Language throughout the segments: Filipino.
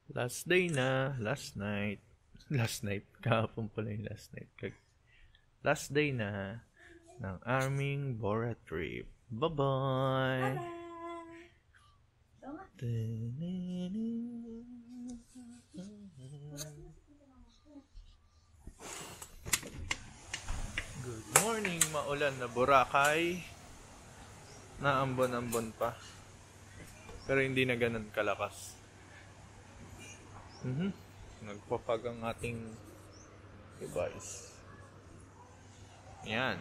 Last day na, last night. Last night, kahapon pala yung last night. Last day na ng aming Bora trip. Bye-bye! Good morning, maulan na Boracay. Naambon-ambon pa. Pero hindi na ganun kalakas. Nagpapag ang ating device. Yan.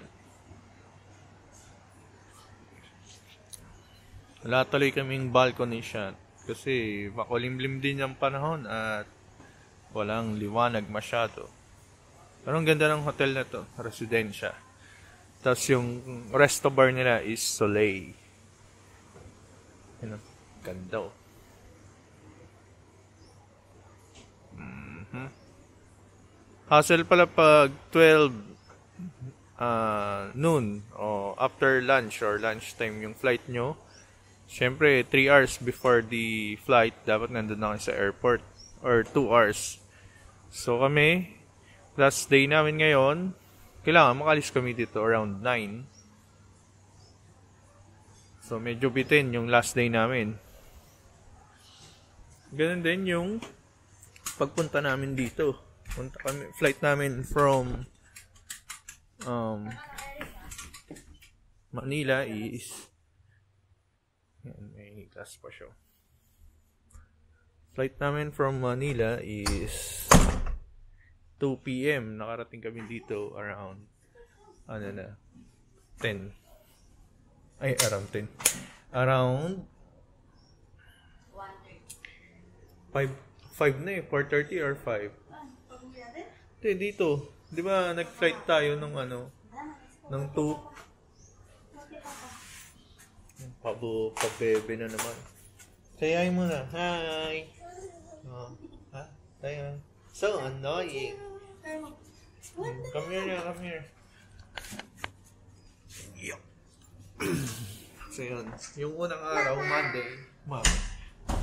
Wala tuloy kaming balcony shot. Kasi makulimlim din yung panahon at walang liwanag masyado. Pero ang ganda ng hotel na to, residensya. Tapos yung resto bar nila is Soleil. Yan, ganda oh. Hassle pala pag 12 noon o after lunch or lunchtime yung flight nyo. Siyempre, 3 hours before the flight, dapat nandun na kayo sa airport. Or 2 hours. So kami, last day namin ngayon, kailangan makalis kami dito around 9. So medyo bitin yung last day namin. Ganun din yung pagpunta namin dito. Punta kami, flight namin from Manila is may class pa siya. Flight namin from Manila is 2 p.m. Nakarating kami dito around 10. Ay, around 10. Around 5 na eh. 4:30 or 5. Dito. Di ba nag-flight tayo ng 2? Pabebe na naman. Sayay mo na. Hi! Tayo. So annoying. Come here. Yup. So yun. Yung unang araw,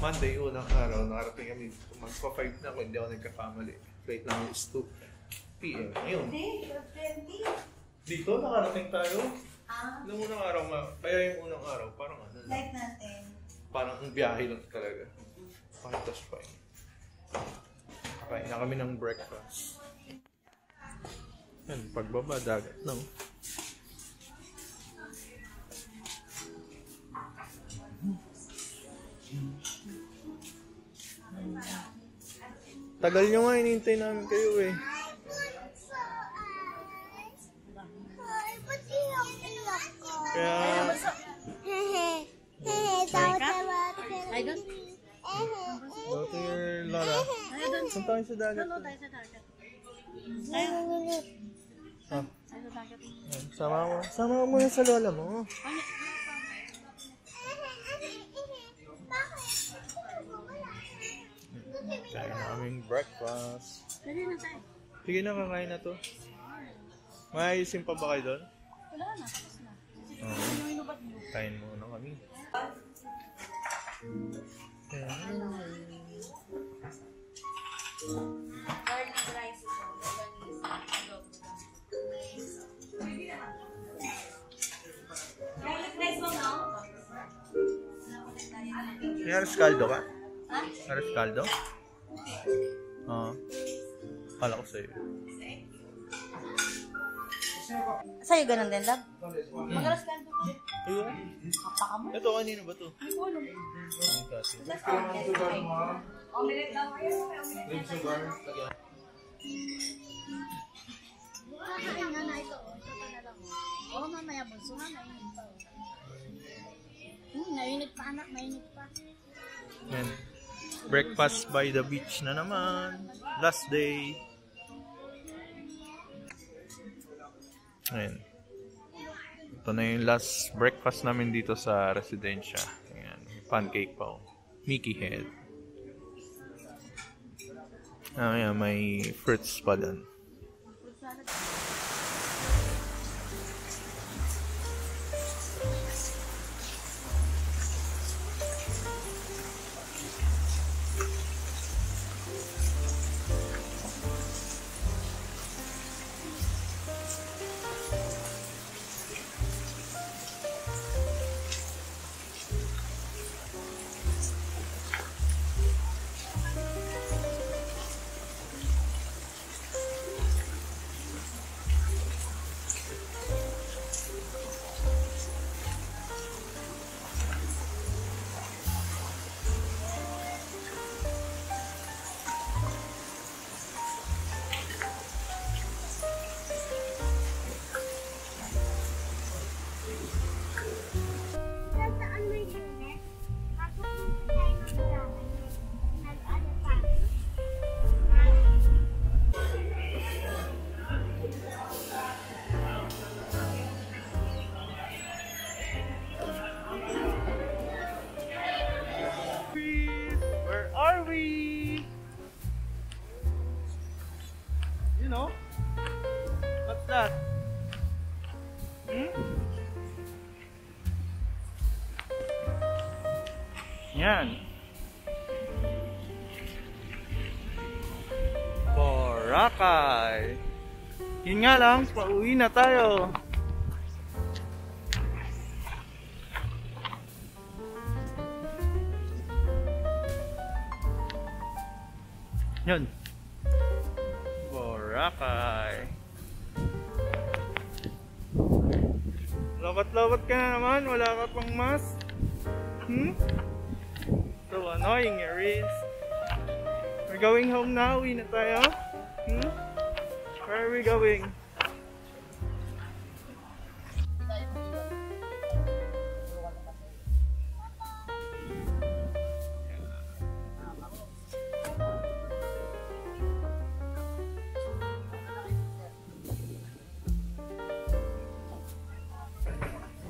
Monday, unang araw, nakarating kami magpa-5 na kung hindi ako nagkakamali. Flight namin is 2 p.m. Ayun. Dito, nakarating tayo. Nung unang araw, kaya yung unang araw, parang Flight natin. Parang ang biyahe lang talaga. Pantos pa yun. Kakain na kami ng breakfast. Yan, pagbaba, dagat na. Tagal nyo nga, inintay namin kayo eh. Kaya... Daughter Lola. Saan tayo sa dagat? Tayo sa dagat. Sama mo muna sa lola mo. Kaya na kaming breakfast. Sige na, kakain na to. Maayusin pa ba kayo doon? Wala na. Kain muna kami. Aras kaldo ka? Aras kaldo? Oo. Kala ko sa'yo. Sa'yo ganun din, love? Mag-aras kaldo ka. Ayun. Kapaka mo. Ito, kanino ba to? Ay, wala. Omelette daw kayo. Kakain nga na ito. Ito pa na lang. Oo, mamaya bunso nga. Mainit pa. Mainit pa, anak. Mainit pa. Yan. Breakfast by the beach na naman. Last day. Ayan. Ito na yung last breakfast namin dito sa residensya. Ayan. Pancake pa. Mickey head. Ayan, may fruits pa dun. Yan. Boracay. Yun nga lang, pauwi na tayo. Yun. Boracay. Lawat-lawat ka na naman, wala ka pang mask. So annoying, Aries. We're going home now, uwi na tayo. Where are we going?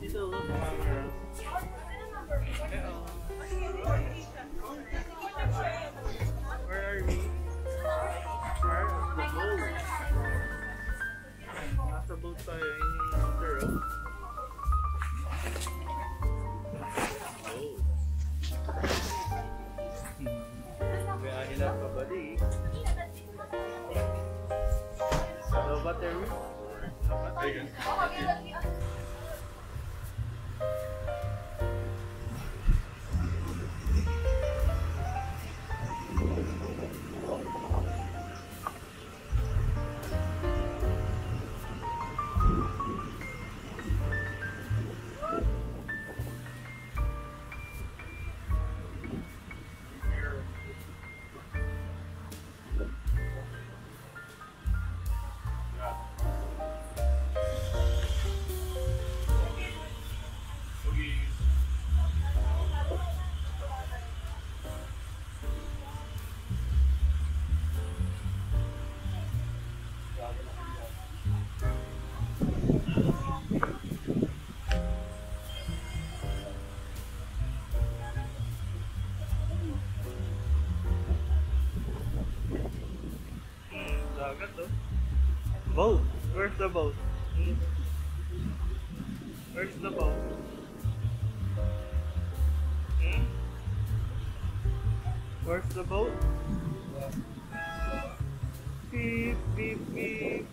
Dito, where are we? Where is the boat? Nasa boat tayo in water. Oh. Biyahe lang pabalik. Hello, battery. Boat? Where's the boat? Where's the boat? Where's the boat? Beep, beep, beep.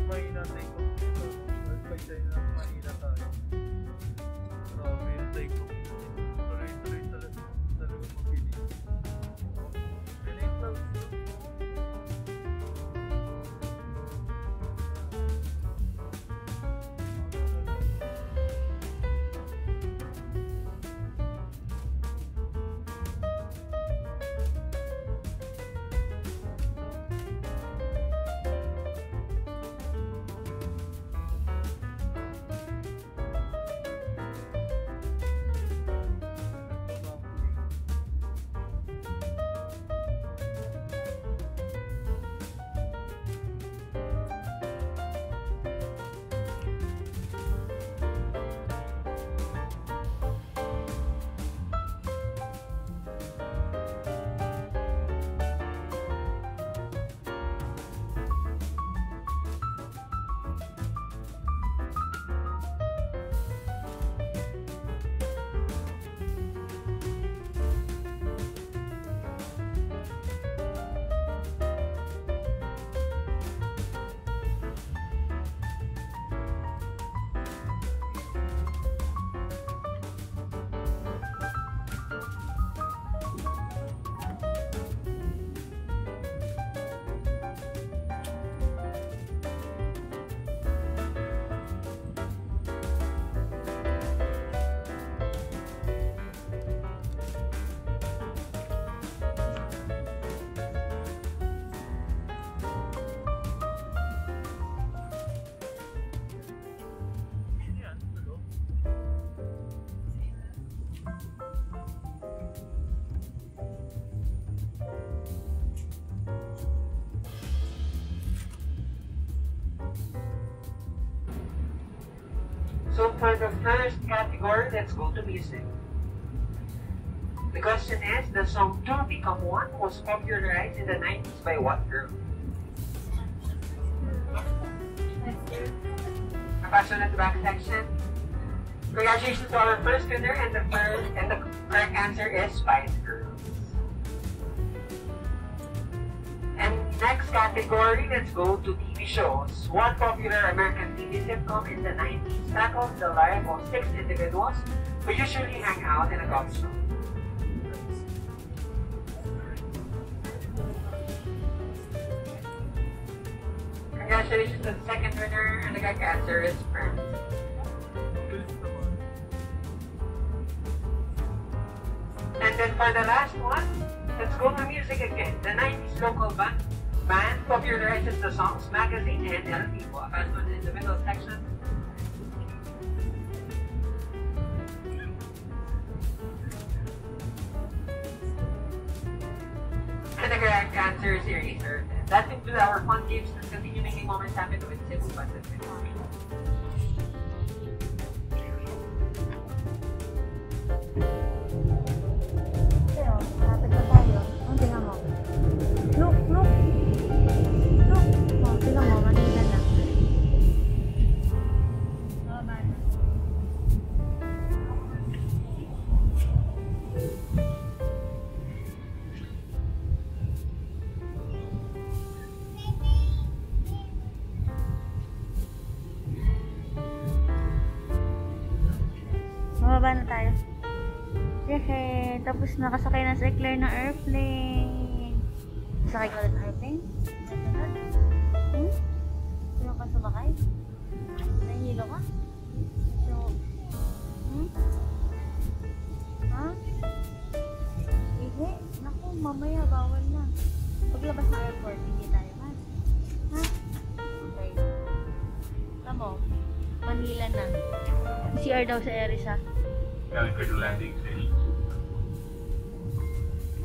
mahina take off dito. Or pag China, mahina tayo. Grabe yung take off. Tuloy-tuloy talaga mabilis. Yan yung clouds. So for the first category, let's go to music. The question is, the song "To Become One" was popularized in the 90s by what group? A question at the back section. Congratulations to our first winner, and the correct answer is Spice Girls. And next category, let's go to TV shows. One popular American TV sitcom in the 90s tackles the life of 6 individuals who usually hang out in a golf shop. Congratulations to the second winner, and the correct answer is Friends. And then for the last one, let's go to music again. The 90s local band popularizes the songs Magazine and El Vivo. First one in the middle section. And the correct answer is Eraser. That concludes our fun games. Let's continue making moments happen with Cebu Pacific. Lapit na tayo. Ang tingnan mo. Look, look. Look. Oh, tingnan mo, Manila na. Mababa na tayo. Yehey! Tapos nakasakay na si Claire ng airplane. Sakay ka ulit ng airplane? Nasunod? Sino ka sumakay? Nahihilo ka? So, ha? Ihe? Naku, mamaya bawal na. Paglabas ng airport, hindi tayo ha? Ha? Okay. Tamo, Manila na. CR daw sa Eris ha? Landing station.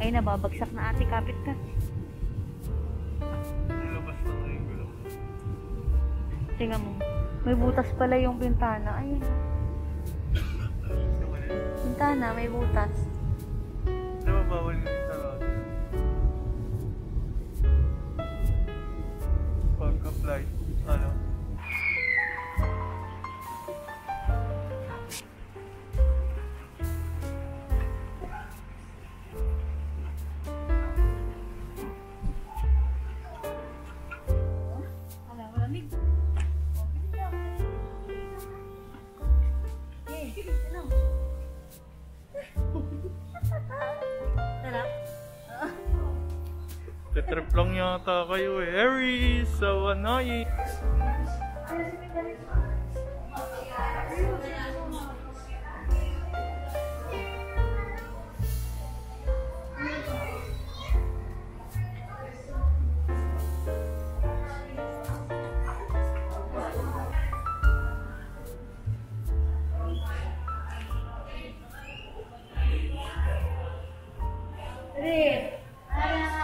Ay, nababagsak na ate, kapit ka. Nilabas na ngayon ko lang. Tingnan mo, may butas pala yung bintana. Ayun. Bintana, may butas. Diba bawal yung sarado? Pagka-flight, ano? Sige, ano? Tara. Titrip lang yata kayo eh. Harry, so annoying. Rip! Para!